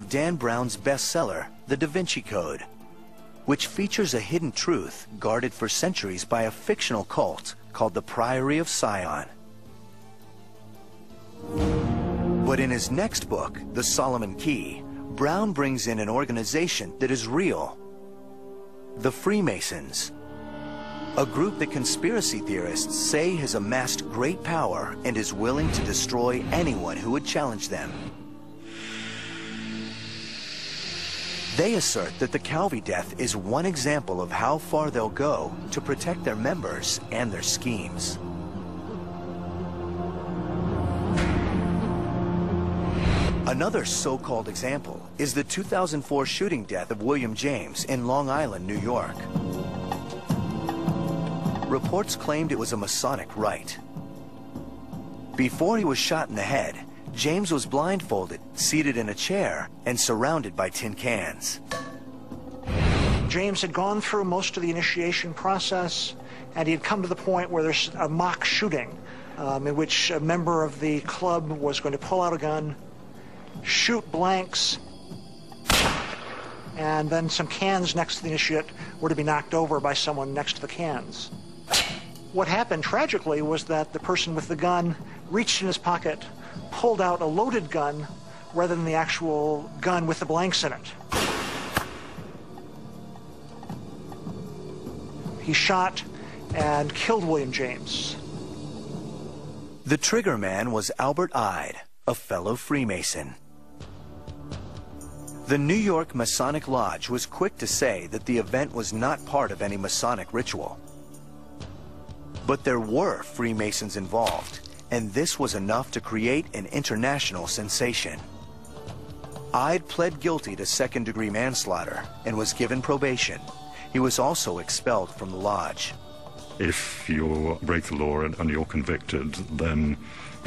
Dan Brown's bestseller, The Da Vinci Code, which features a hidden truth guarded for centuries by a fictional cult called the Priory of Sion. But in his next book, The Solomon Key, Brown brings in an organization that is real: the Freemasons, a group that conspiracy theorists say has amassed great power and is willing to destroy anyone who would challenge them. They assert that the Calvi death is one example of how far they'll go to protect their members and their schemes. Another so-called example is the 2004 shooting death of William James in Long Island, New York. Reports claimed it was a Masonic rite. Before he was shot in the head, James was blindfolded, seated in a chair, and surrounded by tin cans. James had gone through most of the initiation process, and he had come to the point where there's a mock shooting in which a member of the club was going to pull out a gun, shoot blanks, and then some cans next to the initiate were to be knocked over by someone next to the cans. What happened tragically was that the person with the gun reached in his pocket, pulled out a loaded gun rather than the actual gun with the blanks in it. He shot and killed William James. The trigger man was Albert Ide, a fellow Freemason. The New York Masonic Lodge was quick to say that the event was not part of any Masonic ritual. But there were Freemasons involved, and this was enough to create an international sensation. Ide pled guilty to second-degree manslaughter and was given probation. He was also expelled from the lodge. If you break the law and you're convicted, then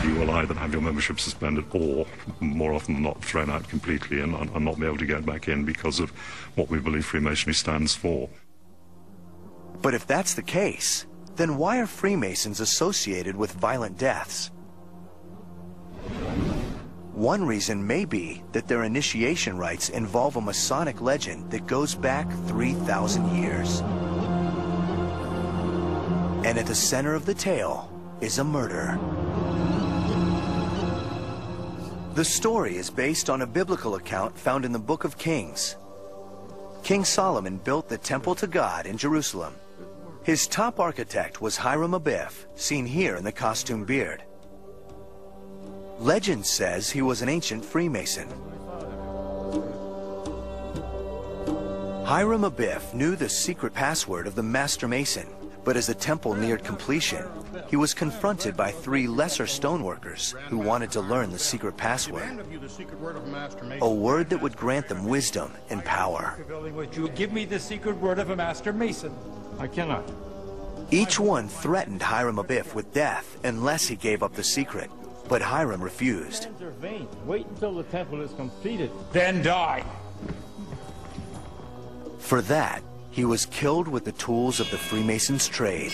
you will either have your membership suspended or, more often than not, thrown out completely and not be able to get back in because of what we believe Freemasonry stands for. But if that's the case, then why are Freemasons associated with violent deaths? One reason may be that their initiation rites involve a Masonic legend that goes back 3,000 years. And at the center of the tale is a murder. The story is based on a biblical account found in the Book of Kings. King Solomon built the temple to God in Jerusalem. His top architect was Hiram Abiff, seen here in the costume beard. Legend says he was an ancient Freemason. Hiram Abiff knew the secret password of the Master Mason, but as the temple neared completion, he was confronted by 3 lesser stoneworkers who wanted to learn the secret password, a word that would grant them wisdom and power. Would you give me the secret word of a Master Mason? I cannot. Each one threatened Hiram Abiff with death unless he gave up the secret, but Hiram refused. Wait until the temple is completed, then die. For that, he was killed with the tools of the Freemasons' trade.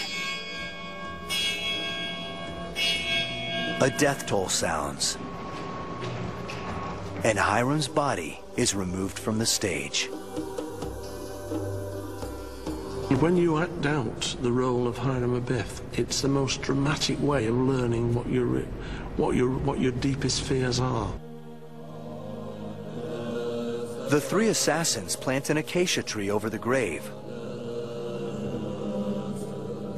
A death toll sounds, and Hiram's body is removed from the stage. When you act out the role of Hiram Abiff, it's the most dramatic way of learning what your deepest fears are. The 3 assassins plant an acacia tree over the grave.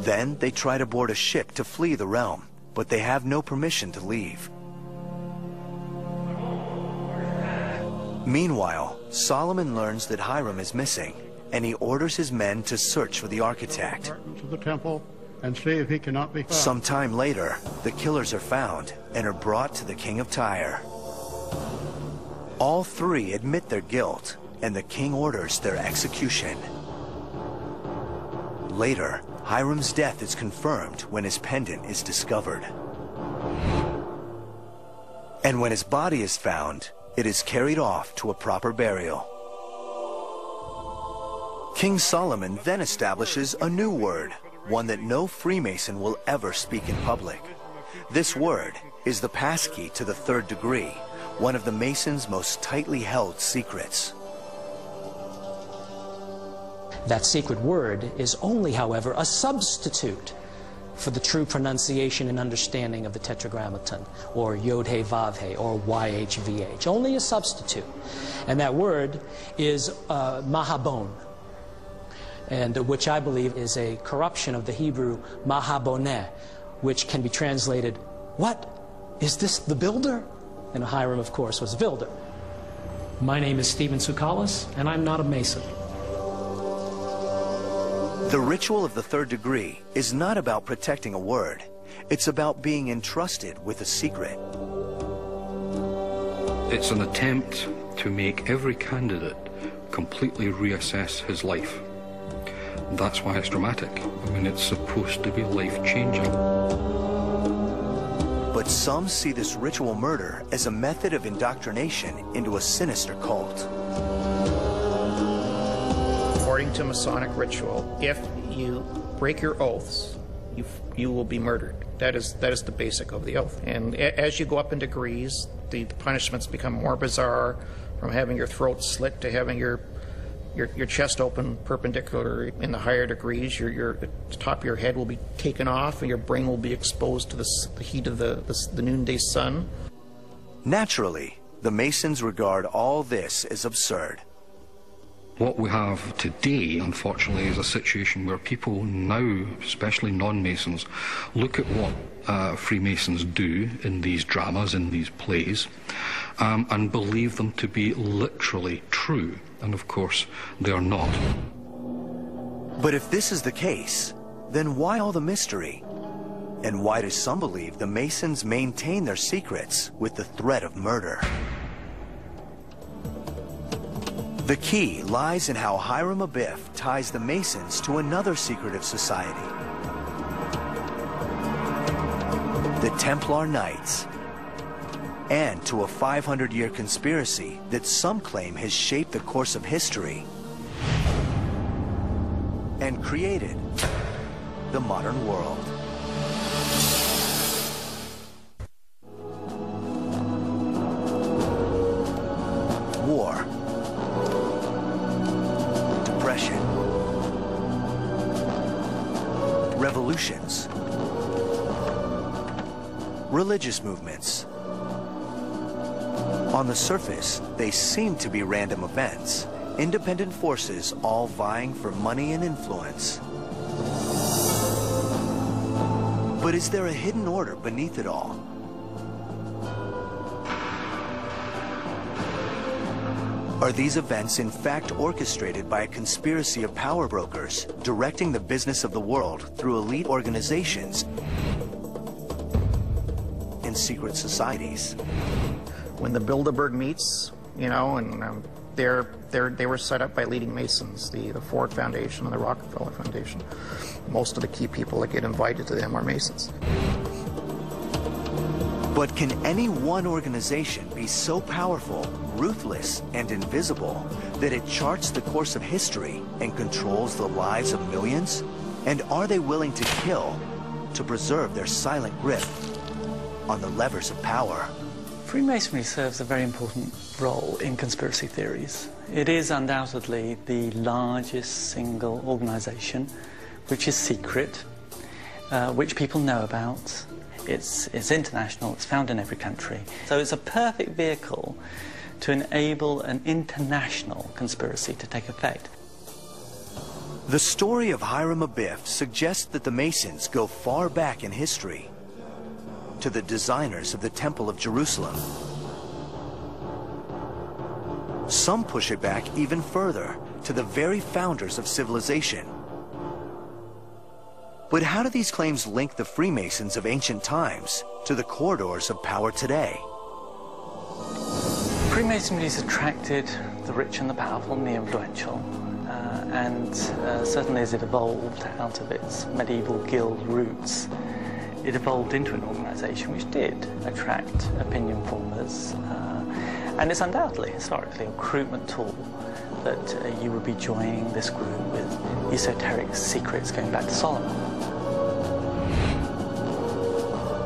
Then they try to board a ship to flee the realm, but they have no permission to leave. Meanwhile, Solomon learns that Hiram is missing, and he orders his men to search for the architect. To the temple and see if he cannot be found. Sometime later, the killers are found and are brought to the king of Tyre. All 3 admit their guilt, and the king orders their execution. Later, Hiram's death is confirmed when his pendant is discovered. And when his body is found, it is carried off to a proper burial. King Solomon then establishes a new word, one that no Freemason will ever speak in public. This word is the passkey to the 3rd degree, one of the Masons' most tightly held secrets. That secret word is only, however, a substitute for the true pronunciation and understanding of the Tetragrammaton, or Yod-He-Vav-He, or YHVH. Only a substitute. And that word is Mahabon, and which I believe is a corruption of the Hebrew Mahaboneh, which can be translated, "What? Is this the builder?" And Hiram, of course, was a builder. My name is Stephen Tsoukalos, and I'm not a Mason. The ritual of the third degree is not about protecting a word. It's about being entrusted with a secret. It's an attempt to make every candidate completely reassess his life. That's why it's dramatic. I mean, it's supposed to be life-changing. But some see this ritual murder as a method of indoctrination into a sinister cult. According to Masonic ritual, if you break your oaths, you will be murdered. That is the basic of the oath. And as you go up in degrees, the punishments become more bizarre, from having your throat slit to having your chest open perpendicular. In the higher degrees, the top of your head will be taken off, and your brain will be exposed to the heat of the noonday sun. Naturally, the Masons regard all this as absurd. What we have today, unfortunately, is a situation where people now, especially non-Masons, look at what Freemasons do in these dramas, in these plays, and believe them to be literally true. And of course, they are not. But if this is the case, then why all the mystery? And why do some believe the Masons maintain their secrets with the threat of murder? The key lies in how Hiram Abiff ties the Masons to another secretive society, the Templar Knights, and to a 500-year conspiracy that some claim has shaped the course of history and created the modern world. War, depression, revolutions, religious movements. On the surface, they seem to be random events, independent forces all vying for money and influence. But is there a hidden order beneath it all? Are these events in fact orchestrated by a conspiracy of power brokers directing the business of the world through elite organizations and secret societies? When the Bilderberg meets, you know, and they were set up by leading Masons, the Ford Foundation and the Rockefeller Foundation. Most of the key people that get invited to them are Masons. But can any one organization be so powerful, ruthless, and invisible that it charts the course of history and controls the lives of millions? And are they willing to kill to preserve their silent grip on the levers of power? Freemasonry serves a very important role in conspiracy theories. It is undoubtedly the largest single organization which is secret, which people know about. It's international, it's found in every country. So it's a perfect vehicle to enable an international conspiracy to take effect. The story of Hiram Abiff suggests that the Masons go far back in history, to the designers of the Temple of Jerusalem. Some push it back even further, to the very founders of civilization. But how do these claims link the Freemasons of ancient times to the corridors of power today? Freemasonry has attracted the rich and the powerful and the influential, and certainly as it evolved out of its medieval guild roots, it evolved into an organization which did attract opinion formers, and it's undoubtedly, historically, a recruitment tool that you would be joining this group with esoteric secrets going back to Solomon.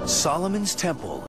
Solomon's Temple